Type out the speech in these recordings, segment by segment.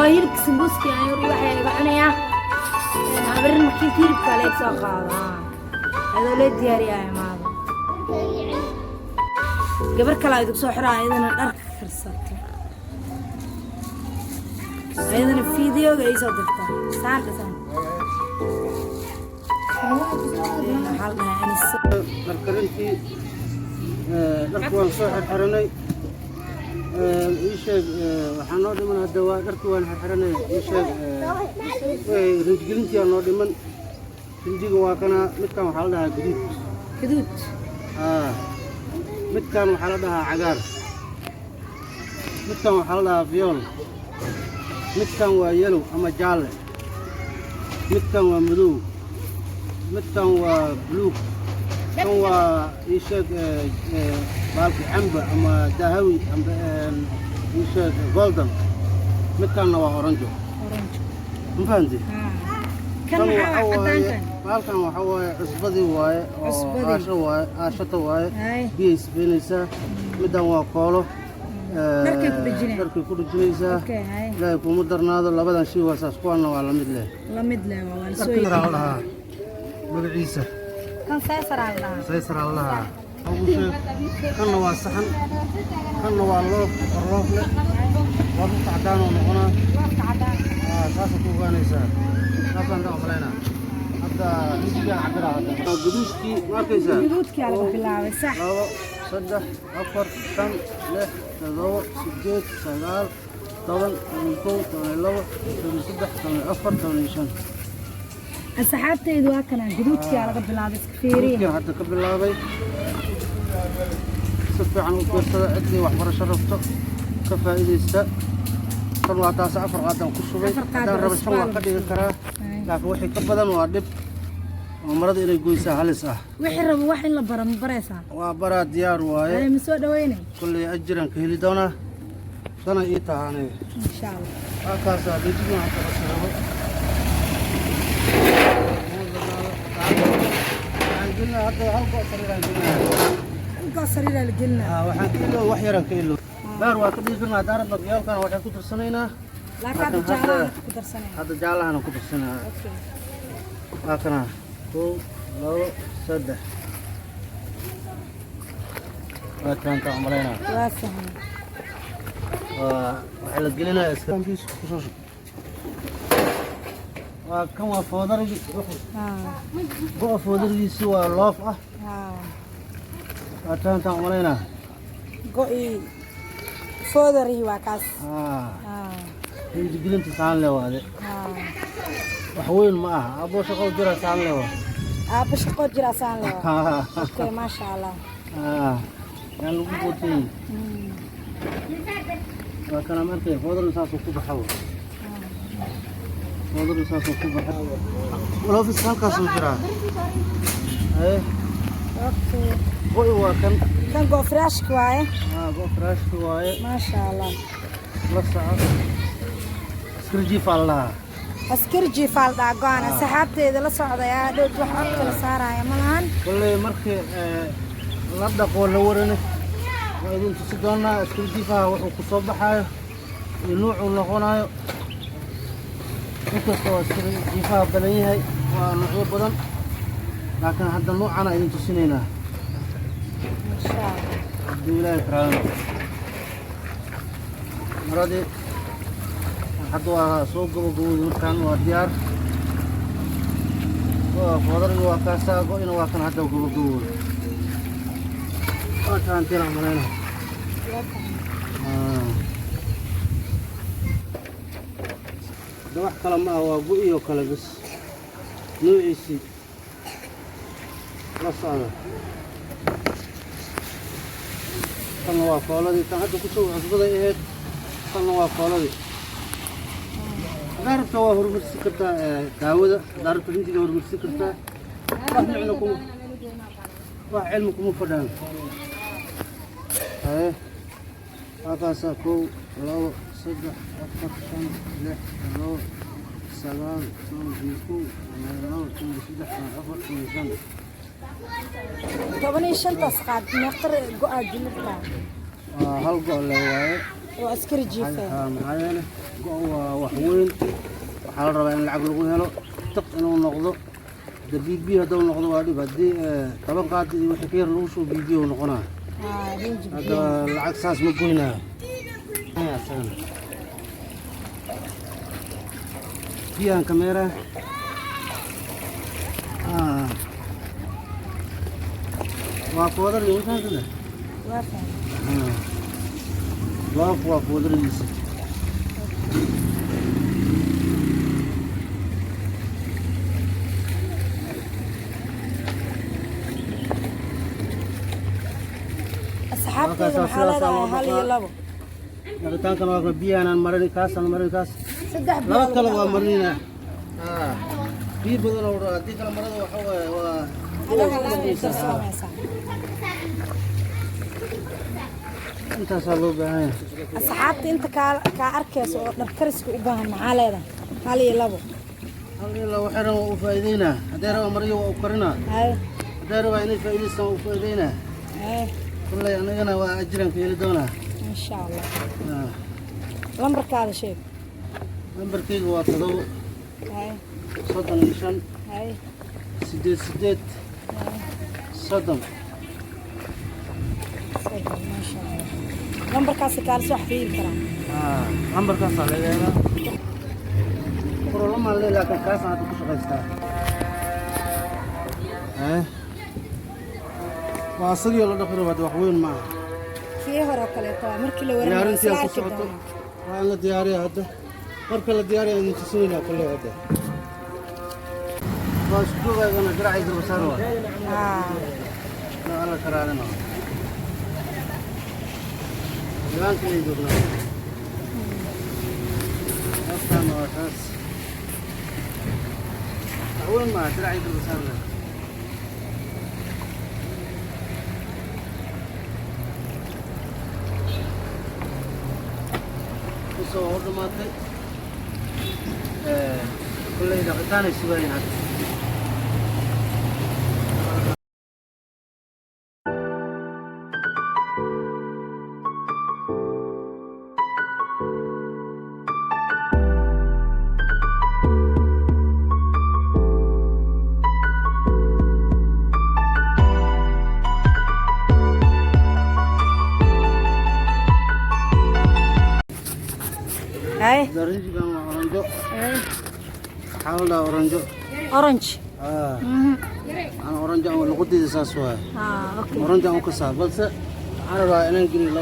هيرك سمبوسكي يعني روحي أنا يا عبرنا مكين تيرك عليك ساقا هذا ولد دياري يا ماما قبل كلا يدك سحرة إذا الأرك خرصت إذا الفيديو جاي صدقته ساعة ساعة حالنا يعني markarintii dharku waan soo xirxiranay ii sheeg waxaa noo dhiman hadda waa dharku waan xirxiranay ii sheeg rinjigelintii noo dhiman rinjiga waa kana midkan waxaa la dhahaa guduud حدود midkan waxaa la dhahaa cagaar midkan waxaa la dhahaa fiyool midkan waa yellow ama jaalle midkan waa madow midkan waa buluug kan waa ii sheeg baalki camba ama dahawi amba ii sheeg golden midkanna waa oranjo ma fahanti كان baalkan waxaa waaye cusbadii waaye oo aasho waaye aashata waaye هاي biyay sifeynaysaa middan waa koolo dharkay ku dhejinaysaa اوكي هاي ilaahay kuma darnaado labadan shay waa saas kuwaana waa la mid leh لا مدلة ولا dharkii سوي yaraa la dhahaa magaciisa كان سيسر على saysaraa la dhahaa ugu sheeg kanna waa saxan kanna waa loof leh waa dhulka caddaan oo noqonaa saasa ku ogaanaysaa saasaan ka aqbalaynaa hadda rijigaan cabbiraa hadda guduudkii ma arkaysaa جدودك على بالله صح labo saddex afar shan lix todoba sideed sagaal toban toban kow toban labo toban saddex toban afar toban shan asxaabtaydu waa kana jidudkii laga bilaabay iskafiiriin Dadkii hadda ka bilaabay si fiican u fiirsada cidii waxbarasho rabto ka faa'iidaysta kan waa taas afar qaadan ku shubay haddaan rabo shan waa ka dhigi karaa laakiin wixii ka badan waa dhib oo marada inay goysaa halis ah wixii rabo wax in la baro ma baraysaa waa baraa diyaar waaye ay ma soo dhaweynay kulley ajiraan ka heli doonaa shana ii tahaanay insha Allah halkaasaa dhejigii waxaan kala sirabo hadda hal go' sariiraan gelinayaa inta sariira la gelina waxaan ka ilo wax yaraan ka ilo gaar waa ka dhigi karnaa daarad bagyaalkana waxaan ku darsanaynaa laakiin jaalaha ku darsanay hadda jaalahana ku darsanaa waa kana kow labo saddex waa taanta umalaynaa waa sahan waxaa la gelinayaa iskaambiis kusoo shub waa kan waa foodarigii go' foodarigiisi waa loof ah waa taanta umalaynaa go'i foodari waa kaas rinjigelinta saan le waade wax weyn ma aha aboo shaqo jira saan le waa aaba shaqo jira saan le okay masha Allah yaan lagu gootay waa kana markay foodarin saasoo ku baxo foodarin saasoo ku baxo waloofis halkaasoo jiraa okay go'i waa kan go fresh waaye go fresh waaye masha Allah la soco iskarji fallaha askarji falda go'ana saxaabteeda la socday dhow wax aan kala saaraya malahan kulley markii la dhaqo la warane waa idin tusi doonaa iskarji faha wuxuu ku soo baxaayo iyo nuucuu noqonayo inkastoo iskarji faha badan yahay waa nuucyo badan laakiin hadda nuucana idin tusinaynaa insha Allah hadduu ilaahay karaano maradii hadda waa soo gabagabowday markaan waa diyaar foodariga waa kaasaa go'ina waa kan hadda gabagabowday waa taantiina malayna da wax kale ma ah waa go'iyoo kale bas nuuciisii la socda kanna waa kooladii kan hadda kusoo cusbaday ahayd kanna waa kooladii haddaa rabta waa horumarsi kartaa daawada haddaa rabta rinjiga horumarsi kartaa wax micno kuma wax cilmi kuma fadhaan halkaasaa kow labo saddex afar shan lix todoba sagaal toban iyo kow labo toban saddex toban afar toban shan toban iyo shantaas qaad meeqar go'a jilibka hal go' le waaye وعسكري جيفة معايا وحوين وحال ربع إن العقل يقول هلا تق إنه نقضه بيبي هذا نقضه وادي بدي طبعا قاعد يحكي الروس وبيبي ونقنا هذا العكس أساس مقوينا يا سلام فيها كاميرا وافودر اللي كان كده وافودر اللي أصحابتي محلها هالي لابو نرتان كانوا بيا أنا مرني كاس سدح لا كلا مرنينا في بدل أورا دي كلا مرة وحوا أنت صلوا بعين أصحابتي أنت كأركز ونبكرس كوبان معالي هالي لابو هالي لابو حرام وفايدينا ديروا مريو وأكرنا ديروا عيني فايدينا وفايدينا والله أنا وأجرن في الدولة إن شاء الله لمبرك هذا شيء لمبرك هو تدو صدم نشان سديت صدم ما شاء الله لمبرك هذا كار صح فيه الكلام لمبرك هذا عليه كرولما اللي لكن كاس أنا تكش غيستار واصل يلا دخل بعد وحوين معه كيه هراك له طبعا مركي لو ورنا ساعة كده وأنا دياري هذا مركي الدياري أنت تسوينا كله هذا بس شو أنا جرا عايز بساروا لا أنا كرارنا جان كلي دوغنا أصلا ما أساس أول ما جرا عايز بسارنا صور دماتي كل إذا كان يسوي هذا دريج كان أورانجو حاول أورانجو أورنج أنا أورانجو أنا لقطي ساسوا أوكي أورانجو أنا كسر بس أنا رأي أنا نقول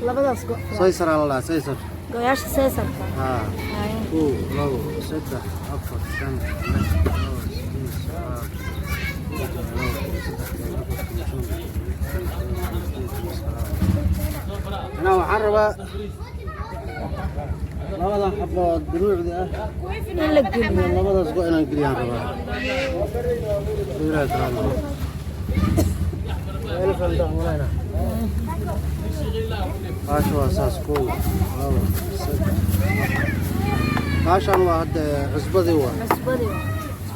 لبدا سكو سيسر على الله سيسر قياش سيسر هو لو ستة أفر سنة أنا وحربة لبدا حبة دروع ده لبدا سكو أنا نقول يا ربا غير هذا ألف ألف مولانا عاشوا أساس كول عاشان واحد عصبدي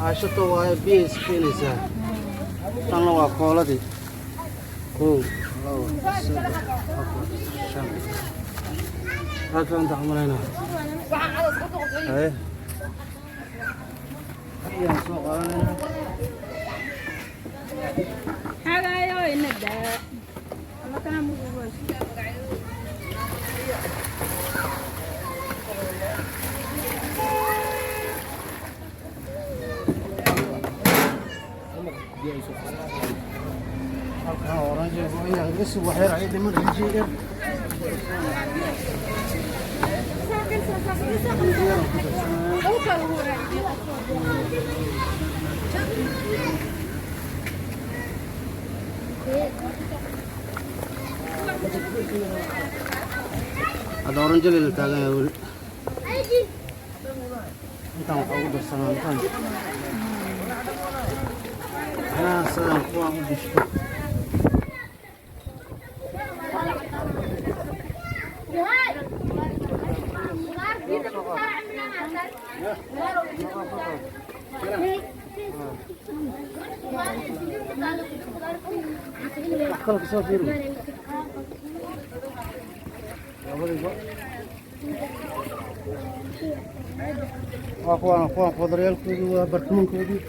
عاشته وهاي بيس كنيسة كان له قولتي كول هذا أنت عملنا إيه يا سوق أنا هذا يا الندى الله كان مقبول أورانجي ويا بس وحير عيد من رجيء هذا أورانجي اللي تاجنا يقول أنت مقاود السلام كان أنا سلام قوام بشكل خلق صافيرو labadiiba waa kuwaan qudaryaalkoodii waa barkimankoodii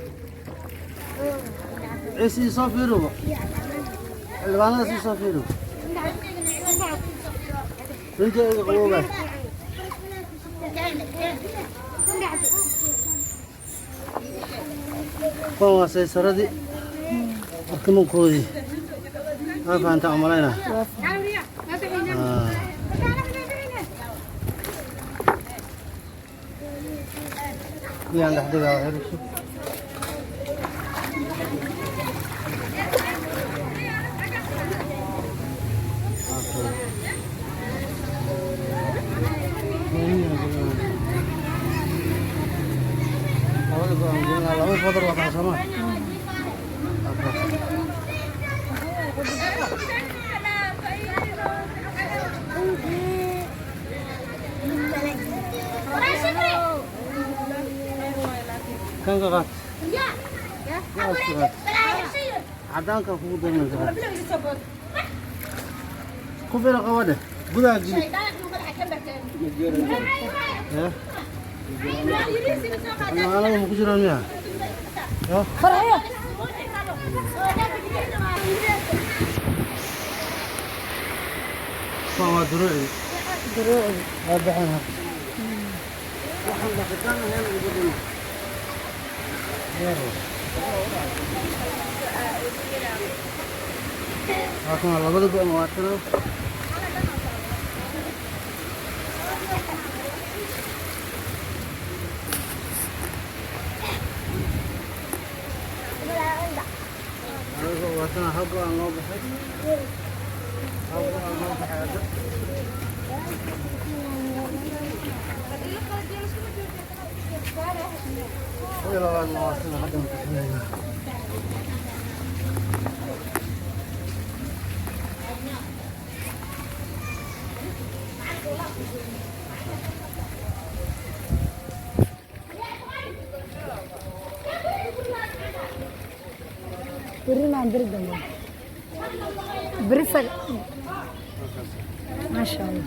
sii soo fiiruba xildhibaanada sii soo fiiruba runtii iga qaboogaa kuwaan waa saysaradii barkimankoodii waa fahantaa umalaynaa yang dah dengar harus. Awal foto apa sama? Kan kakak? Iya. Ya. Ada kan aku dengan kakak. Kau bela kau ada? Budak gini. Ya. Anak-anak mau kejuran ya? Ya. Faraya. Bawa dulu. Dulu. Ada apa? Waxaan dhaqataan ahaan ugu dhino. Aku labada go ma waatano. Aku waatana habbo aan loo baxay. Habbo aan loo baxay. ويلا والله واصلنا حد من برينا بريدنا بريسك ما شاء الله.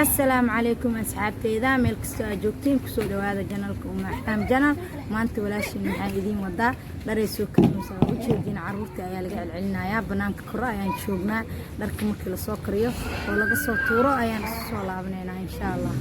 السلام عليكم أصحابتي ميل كستو أجوكتين كسو دوادا جنالك أحلام جنال ما أنت ولا شيء من عايدين ودا لريسو كنوسا وجهدين عروتي أيا لقى العلنا يا بنانك كرا أيا نشوفنا لرك مكلا سوكريو ولا قصو تورو أيا نسو لابنينا إن شاء الله.